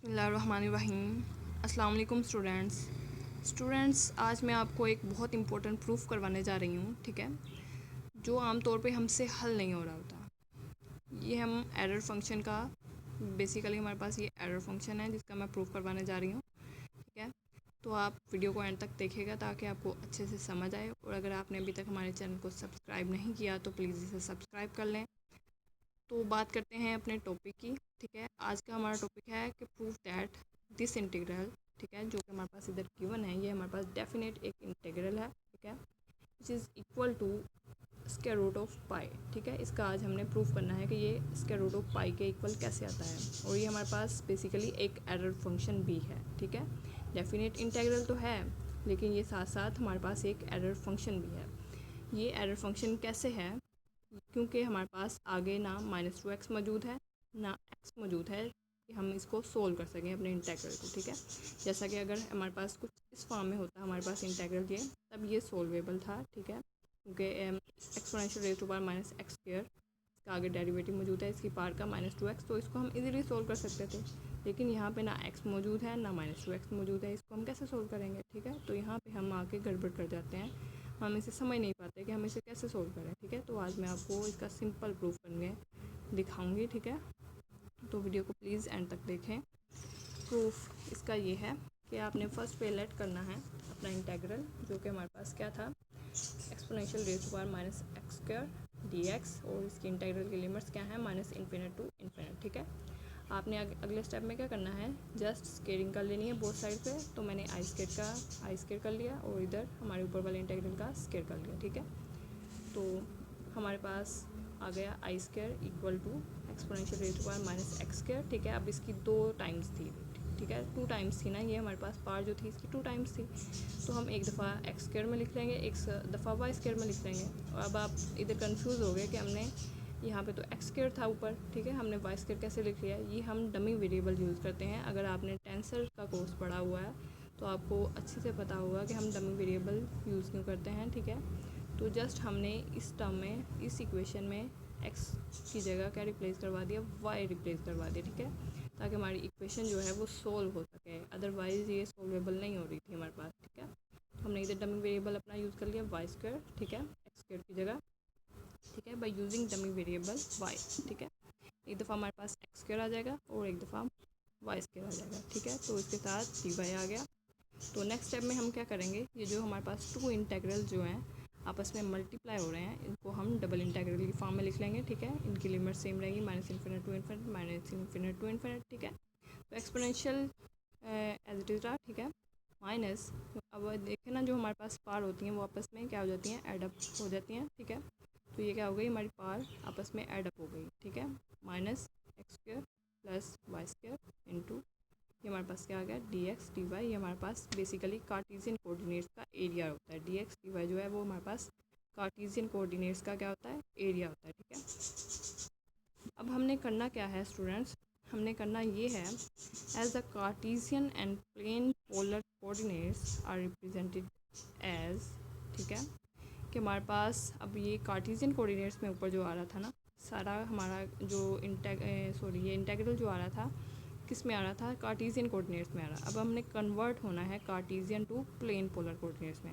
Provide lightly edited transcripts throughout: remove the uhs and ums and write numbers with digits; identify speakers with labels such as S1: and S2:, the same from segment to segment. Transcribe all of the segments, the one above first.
S1: बिस्मिल्लाहिर्रहमानिर्रहीम। अस्सलाम वालेकुम स्टूडेंट्स, आज मैं आपको एक बहुत इंपॉर्टेंट प्रूफ करवाने जा रही हूँ, ठीक है, जो आम तौर पे हमसे हल नहीं हो रहा होता। ये हम एरर फंक्शन का बेसिकली हमारे पास ये एरर फंक्शन है जिसका मैं प्रूफ करवाने जा रही हूँ, ठीक है। तो आप वीडियो को एंड तक देखिएगा ताकि आपको अच्छे से समझ आए, और अगर आपने अभी तक हमारे चैनल को सब्सक्राइब नहीं किया तो प्लीज़ इसे सब्सक्राइब कर लें। तो बात करते हैं अपने टॉपिक की, ठीक है। आज का हमारा टॉपिक है कि प्रूफ दैट दिस इंटीग्रल, ठीक है, जो कि हमारे पास इधर गिवन है, ये हमारे पास डेफिनेट एक इंटीग्रल है, ठीक है, which is equal to square root of pi, ठीक है। इसका आज हमने प्रूफ करना है कि ये स्क्वायर रूट ऑफ पाई के इक्वल कैसे आता है, और ये हमारे पास बेसिकली एक एरर फंक्शन भी है, ठीक है। डेफिनेट इंटीग्रल तो है, लेकिन ये साथ साथ हमारे पास एक एरर फंक्शन भी है। ये एरर फंक्शन कैसे है, क्योंकि हमारे पास आगे ना -2x मौजूद है ना x मौजूद है कि हम इसको सोल्व कर सकें अपने इंटीग्रल को, ठीक है। जैसा कि अगर हमारे पास कुछ इस फॉर्म में होता हमारे पास इंटीग्रल ये, तब ये सोल्वेबल था, ठीक है, क्योंकि exponential raise to power -x², इसका आगे डेरिवेटिव मौजूद है इसकी पावर का -2x, तो इसको हम इजीली सोल्व कर सकते थे। लेकिन यहाँ पे ना x मौजूद है ना -2x मौजूद है, इसको हम कैसे सोल्व करेंगे, ठीक है। तो यहाँ पे हम आके गड़बड़ कर जाते हैं, हम इसे समझ नहीं पाते कि हम इसे कैसे सोल्व करें, ठीक है। तो आज मैं आपको इसका सिंपल प्रूफ करके दिखाऊंगी, ठीक है। तो वीडियो को प्लीज़ एंड तक देखें। प्रूफ इसका ये है कि आपने फर्स्ट पे लेट करना है अपना इंटीग्रल, जो कि हमारे पास क्या था, exponential raise to power -x² dx, और इसकी इंटीग्रल की लिमिट्स क्या है, -∞ टू ∞, ठीक है। आपने अगले स्टेप में क्या करना है, जस्ट स्केयरिंग कर लेनी है बोथ साइड पे। तो मैंने आई स्केयर कर लिया, और इधर हमारे ऊपर वाले इंटीग्रल का स्केयर कर लिया, ठीक है। तो हमारे पास आ गया I square equal to exponential raise to power -x², ठीक है। अब इसकी 2 टाइम्स थी, ठीक है, 2 टाइम्स थी ना, ये हमारे पास पावर जो थी इसकी 2 टाइम्स थी, तो हम एक दफ़ा x² में लिख लेंगे, एक दफ़ा y² में लिख लेंगे। और अब आप इधर कंफ्यूज हो गए कि हमने यहाँ पे तो x² था ऊपर, ठीक है, हमने y² कैसे लिख लिया। ये हम डमी वेरिएबल यूज़ करते हैं। अगर आपने टेंसर का कोर्स पढ़ा हुआ है तो आपको अच्छे से पता होगा कि हम डमी वेरिएबल यूज़ क्यों करते हैं, ठीक है। तो जस्ट हमने इस टर्म में, इस इक्वेशन में x की जगह क्या रिप्लेस करवा दिया, y रिप्लेस करवा दिया, ठीक है, ताकि हमारी इक्वेशन जो है वो सोल्व हो सके। अदरवाइज़ ये सोल्वेबल नहीं हो रही थी हमारे पास, ठीक है। तो हमने इधर डमी वेरिएबल अपना यूज़ कर लिया y², ठीक है, x² की जगह, ठीक है, by using dummy variable y, ठीक है। एक दफ़ा हमारे पास x² आ जाएगा और एक दफ़ा y² आ जाएगा, ठीक है। तो इसके साथ dy आ गया। तो नेक्स्ट स्टेप में हम क्या करेंगे, ये जो हमारे पास 2 इंटीग्रल जो हैं आपस में मल्टीप्लाई हो रहे हैं, इनको हम डबल इंटीग्रल की फॉर्म में लिख लेंगे, ठीक है। इनकी लिमिट सेम रहेगी, -∞ टू ∞, टू ∞, ठीक है। तो एक्सपोनेंशियल एज इट इज़ रहा, ठीक है, माइनस, अब देखें ना, जो हमारे पास पावर होती हैं वो आपस में क्या हो जाती हैं, एडअप हो जाती हैं, ठीक है। तो ये क्या हो गई, हमारी पावर आपस में एडअप हो गई, ठीक है, -x² प्लस y² इंटू ये हमारे पास क्या आ गया, dx dy। ये हमारे पास बेसिकली कार्टेशियन कोऑर्डिनेट्स का एरिया होता है। dx dy जो है वो हमारे पास कार्टेशियन कोऑर्डिनेट्स का क्या होता है, एरिया होता है, ठीक है। अब हमने करना क्या है स्टूडेंट्स, हमने करना ये है, as the Cartesian and plane polar coordinates are represented as, ठीक है, कि हमारे पास अब ये कार्टेशियन कोऑर्डिनेट्स में ऊपर जो आ रहा था ना सारा हमारा जो ये इंटीग्रल जो आ रहा था, किस में आ रहा था, कार्टेशियन कोऑर्डिनेट्स में आ रहा। अब हमने कन्वर्ट होना है Cartesian to plane polar coordinates में,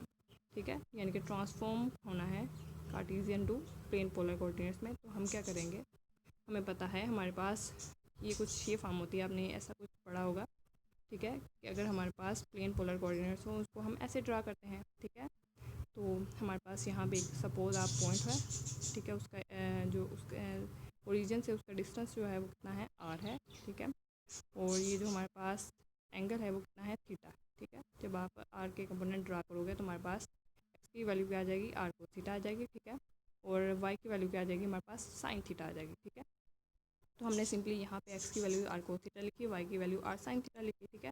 S1: ठीक है, यानी कि ट्रांसफॉर्म होना है Cartesian to plane polar coordinates में। तो हम क्या करेंगे, हमें पता है हमारे पास ये कुछ ये फॉर्म होती है, आपने ऐसा कुछ पढ़ा होगा, ठीक है, कि अगर हमारे पास प्लेन पोलर कोऑर्डिनेट्स हो उसको हम ऐसे ड्रा करते हैं, ठीक है। तो हमारे पास यहाँ पे सपोज आप पॉइंट है, ठीक है, उसका जो उसका ओरिजिन से उसका डिस्टेंस जो है वो कितना है, r है, ठीक है। और ये जो हमारे पास एंगल है वो कितना है, थीटा, ठीक है। जब आप r के कंपोनेंट ड्रा करोगे तो हमारे पास x की वैल्यू क्या आ जाएगी, r को थीटा आ जाएगी, ठीक है, और y की वैल्यू क्या आ जाएगी, हमारे पास साइन थीटा आ जाएगी, ठीक है। तो हमने सिंपली यहाँ पे x की वैल्यू r को थीटा लिखी, y की वैल्यू r साइन थीटा लिखी, ठीक है।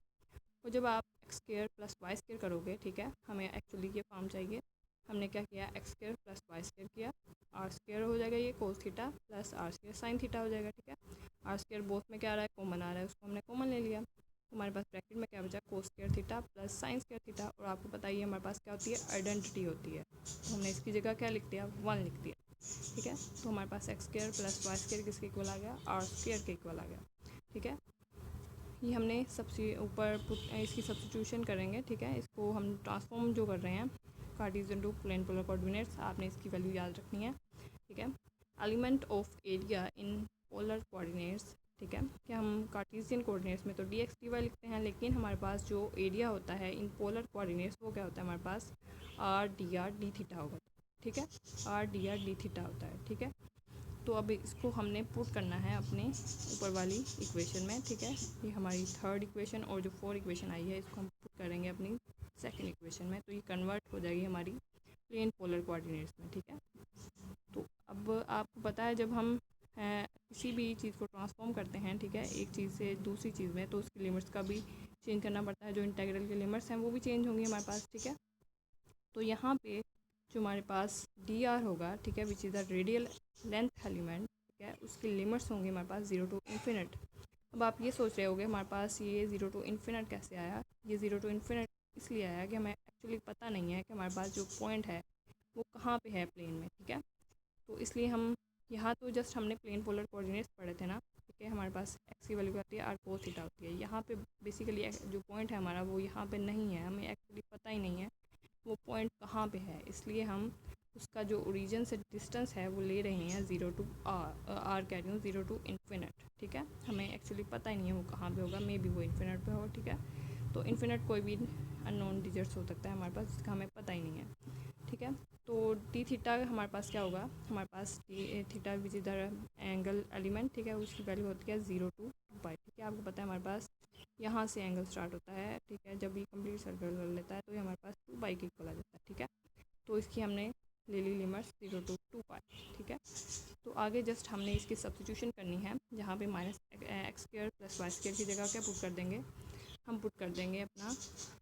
S1: और जब आप x² प्लस y² करोगे, ठीक है, हमें एक्चुअली ये फॉर्म चाहिए, हमने क्या किया, x² प्लस y² किया, r² हो जाएगा ये cos theta plus r² sine theta हो जाएगा, ठीक है। r² बोथ में क्या आ रहा है, कॉमन आ रहा है, उसको हमने कॉमन ले लिया। तो हमारे पास ब्रैकेट में क्या बचा, कोस² थीटा प्लस साइन² थीटा। और आपको पता ही है हमारे पास क्या होती है, आइडेंटिटी होती है, तो हमने इसकी जगह क्या लिख दिया, 1 लिख दिया, ठीक है। तो हमारे पास x² प्लस y² किसके इक्वल आ गया, r² के इक्वल आ गया, ठीक है। ये हमने सबसे ऊपर इसकी सब्स्टिट्यूशन करेंगे, ठीक है। इसको हम ट्रांसफॉर्म जो कर रहे हैं Cartesian to plane polar coordinates, आपने इसकी वैल्यू याद रखनी है, ठीक है। Element of area in polar coordinates, ठीक है, कि हम कार्टेशियन कोऑर्डिनेट्स में तो dx dy लिखते हैं, लेकिन हमारे पास जो एरिया होता है इन पोलर कोऑर्डिनेट्स वो क्या होता है, हमारे पास r dr d थीटा होगा, ठीक है, r dr d थीटा होता है, ठीक है। तो अब इसको हमने पुट करना है अपने ऊपर वाली इक्वेशन में, ठीक है। ये हमारी थर्ड इक्वेशन और जो फोर्थ इक्वेशन आई है इसको हम पुट करेंगे अपनी सेकंड इक्वेशन में, तो ये कन्वर्ट हो जाएगी हमारी प्लेन पोलर कोऑर्डिनेट्स में, ठीक है। तो अब आपको पता है जब हम किसी भी चीज़ को ट्रांसफॉर्म करते हैं, ठीक है, एक चीज़ से दूसरी चीज़ में, तो उसकी लिमिट्स का भी चेंज करना पड़ता है, जो इंटीग्रल की लिमिट्स हैं वो भी चेंज होंगी हमारे पास, ठीक है। तो यहाँ पे जो हमारे पास डी आर होगा, ठीक है, which is the radial length element, ठीक है, उसकी लिमिट्स होंगी हमारे पास 0 टू इन्फिनिट। अब आप ये सोच रहे होगे हमारे पास ये 0 टू इन्फिनिट कैसे आया। ये 0 टू इन्फिनिट इसलिए आया कि हमें एक्चुअली पता नहीं है कि हमारे पास जो पॉइंट है वो कहाँ पे है प्लेन में, ठीक है। तो इसलिए हम यहाँ तो जस्ट हमने प्लेन पोलर कोऑर्डिनेट्स पढ़े थे ना, ठीक है, हमारे पास एक्स की वैल्यू क्या होती है, आर कोस थीटा होती है। यहाँ पे बेसिकली जो पॉइंट है हमारा वो यहाँ पे नहीं है, हमें एक्चुअली पता ही नहीं है वो पॉइंट कहाँ पे है, इसलिए हम उसका जो ओरिजिन से डिस्टेंस है वो ले रहे हैं 0 टू आर कह रही हूँ 0 टू इन्फिनिट, ठीक है। हमें एक्चुअली पता ही नहीं है वो कहाँ पे होगा, मे बी वो इन्फिनिट पे होगा, ठीक है। तो इन्फिनिट कोई भी अननोन डिजिट्स हो सकता है हमारे पास जिसका हमें पता ही नहीं है, ठीक है। तो डी थीटा हमारे पास क्या होगा, हमारे पास d theta which is the angle element, ठीक है, उसकी वैल्यू होती है 0 टू 2 पाई, ठीक है। आपको पता है हमारे पास यहाँ से एंगल स्टार्ट होता है, ठीक है, जब ये कंप्लीट सर्कल कर लेता है तो ये हमारे पास 2 पाई के इक्वल आ जाता है, ठीक है। तो इसकी हमने ले ली लिमिट्स 0 टू 2 पाई, ठीक है। तो आगे जस्ट हमने इसकी सब्स्टिट्यूशन करनी है, जहाँ पे minus X square plus Y square की जगह क्या पुट कर देंगे, हम पुट कर देंगे अपना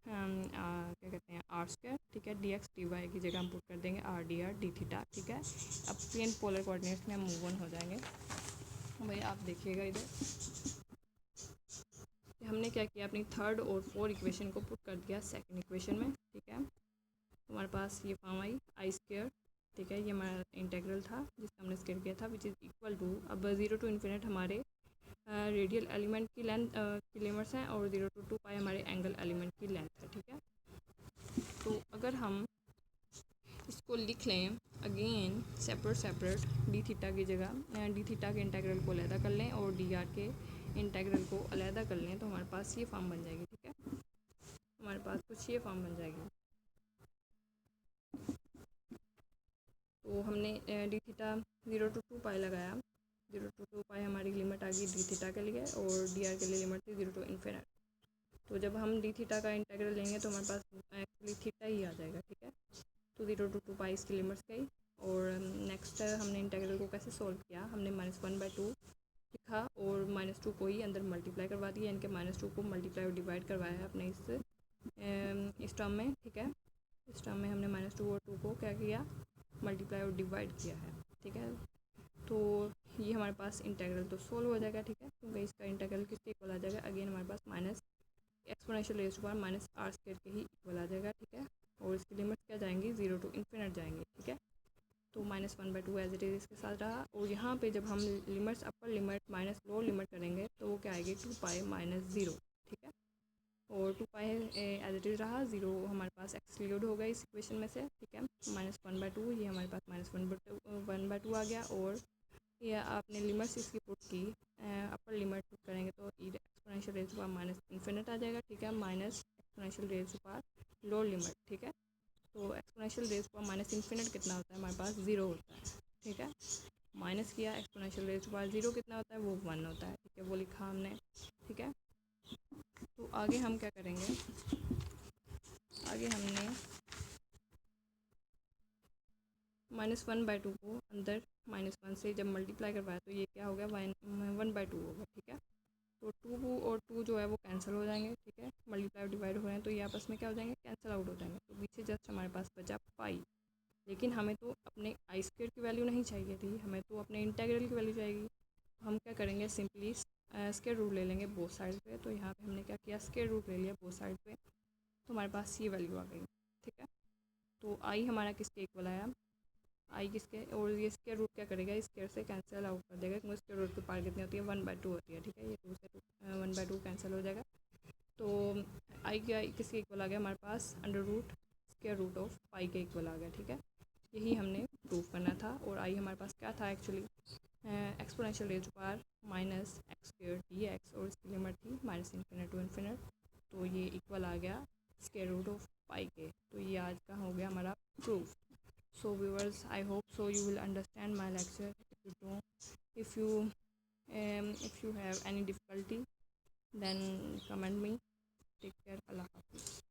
S1: क्या कहते हैं आर स्क्वायर, ठीक है, डी एक्स डी वाई की जगह हम पुट कर देंगे आर डी थीटा, ठीक है। अब प्लेन पोलर कोऑर्डिनेट्स में हम मूव ऑन हो जाएंगे। भाई आप देखिएगा इधर हमने क्या किया, अपनी थर्ड और फोर्थ इक्वेशन को पुट कर दिया सेकंड इक्वेशन में, ठीक है। हमारे पास ये फॉर्म आई आई स्क्वायर, ठीक है, ये हमारा इंटीग्रल था जिसका हमने स्क्वायर किया था विच इज़ इक्वल टू, अब 0 टू इन्फिनिट हमारे रेडियल एलिमेंट की लेंथ की लिमिट्स हैं और 0 टू 2 पाई हमारे एंगल एलिमेंट की लेंथ है, ठीक है। तो अगर हम इसको लिख लें अगेन सेपरेट डी थीटा की जगह डी थीटा के इंटीग्रल को अलहदा कर लें और डी आर के इंटीग्रल को अलहदा कर लें, तो हमारे पास ये फॉर्म बन जाएगी, ठीक है। हमारे पास कुछ ये फॉर्म बन जाएगी। तो हमने डी थीटा 0 टू 2 पाई लगाया, 0 टू 2 पाई हमारी लिमिट आ गई डी थीटा के लिए और डी आर के लिए लिमिट थी 0 टू इन्फिनिट। तो जब हम डी थीटा का इंटीग्रल लेंगे तो हमारे पास एक्चुअली थीटा ही आ जाएगा, ठीक है। तो 0 टू 2 पाई इसकी लिमिट्स गई और नेक्स्ट हमने इंटीग्रल को कैसे सॉल्व किया, हमने -1/2 लिखा और -2 को ही अंदर मल्टीप्लाई करवा दिया, यानी कि -2 को मल्टीप्लाई और डिवाइड करवाया है अपने इस टर्म में, ठीक है। इस टर्म में हमने -2 और 2 को क्या किया, मल्टीप्लाई और डिवाइड किया है, ठीक है। तो ये हमारे पास इंटीग्रल तो सोल्व हो जाएगा, ठीक है, क्योंकि इसका इंटीग्रल किसके इक्वल आ जाएगा, अगेन हमारे पास minus exponential raise to power minus r square के ही इक्वल आ जाएगा, ठीक है। और इसकी लिमिट क्या जाएंगी 0 टू इन्फिनिट जाएंगी, ठीक है। तो -1/2 एज इट इज़ इसके साथ रहा और यहाँ पे जब हम limits upper limit minus lower limit करेंगे तो वो क्या आएगी 2 पाई -0, ठीक है। और 2 पाई एज इट इज़ रहा, 0 हमारे पास एक्सक्लूड हो गई इस इक्वेशन में से, ठीक है। -1/2 ये हमारे पास -1/2 आ गया और ये आपने लिमिट्स इसकी पुट की, अपर लिमिट पुट करेंगे तो exponential raise to power minus infinite आ जाएगा, ठीक है, minus exponential raise to power lower limit, ठीक है। तो exponential raise to power minus infinite कितना होता है, हमारे पास 0 होता है, ठीक है। माइनस किया एक्सपोनेंशियल रेज़ टू पावर 0 कितना होता है, वो 1 होता है, ठीक है, वो लिखा हमने, ठीक है। तो आगे हम क्या करेंगे, आगे हमने -1/2 को अंदर -1 से जब मल्टीप्लाई करवाया तो ये क्या हो गया 1/2 होगा, ठीक है। तो 2 और 2 जो है वो कैंसिल हो जाएंगे, ठीक है, मल्टीप्लाई डिवाइड हो रहे हैं तो ये आपस में क्या हो जाएंगे, कैंसिल आउट हो जाएंगे। तो पीछे जस्ट हमारे पास बचा पाई, लेकिन हमें तो अपने आई स्क्वायर की वैल्यू नहीं चाहिए थी, हमें तो अपने इंटीग्रल की वैल्यू चाहिए। हम क्या करेंगे, सिंपली स्क्वायर रूट ले लेंगे बोथ साइड पे। तो यहाँ पे हमने क्या किया, स्क्वायर रूट ले लिया बोथ साइड पे, तो हमारे पास ये वैल्यू आ गई, ठीक है। तो आई हमारा किसके इक्वल आया, आई किसके, और ये स्क्वायर रूट क्या करेगा, स्क्वायर से कैंसिल आउट कर देगा, क्योंकि स्क्वायर रूट की पावर कितनी होती है, 1/2 होती है, ठीक है। ये 2 से 1/2 कैंसिल हो जाएगा। तो आई क्या किसके इक्वल आ गया हमारे पास, under root square root of pi के इक्वल आ गया, ठीक है। यही हमने प्रूव करना था। और आई हमारे पास क्या था actually, exponential raise power minus X square D X, और इसकी लिमिट थी -∞ टू इन्फिनिट। तो ये इक्वल आ गया स्क्वायर रूट ऑफ पाई के। तो ये आज का हो गया हमारा proof. So viewers, I hope so you will understand my lecture. If you don't, if you have any difficulty, then comment me. Take care. Allah Hafiz.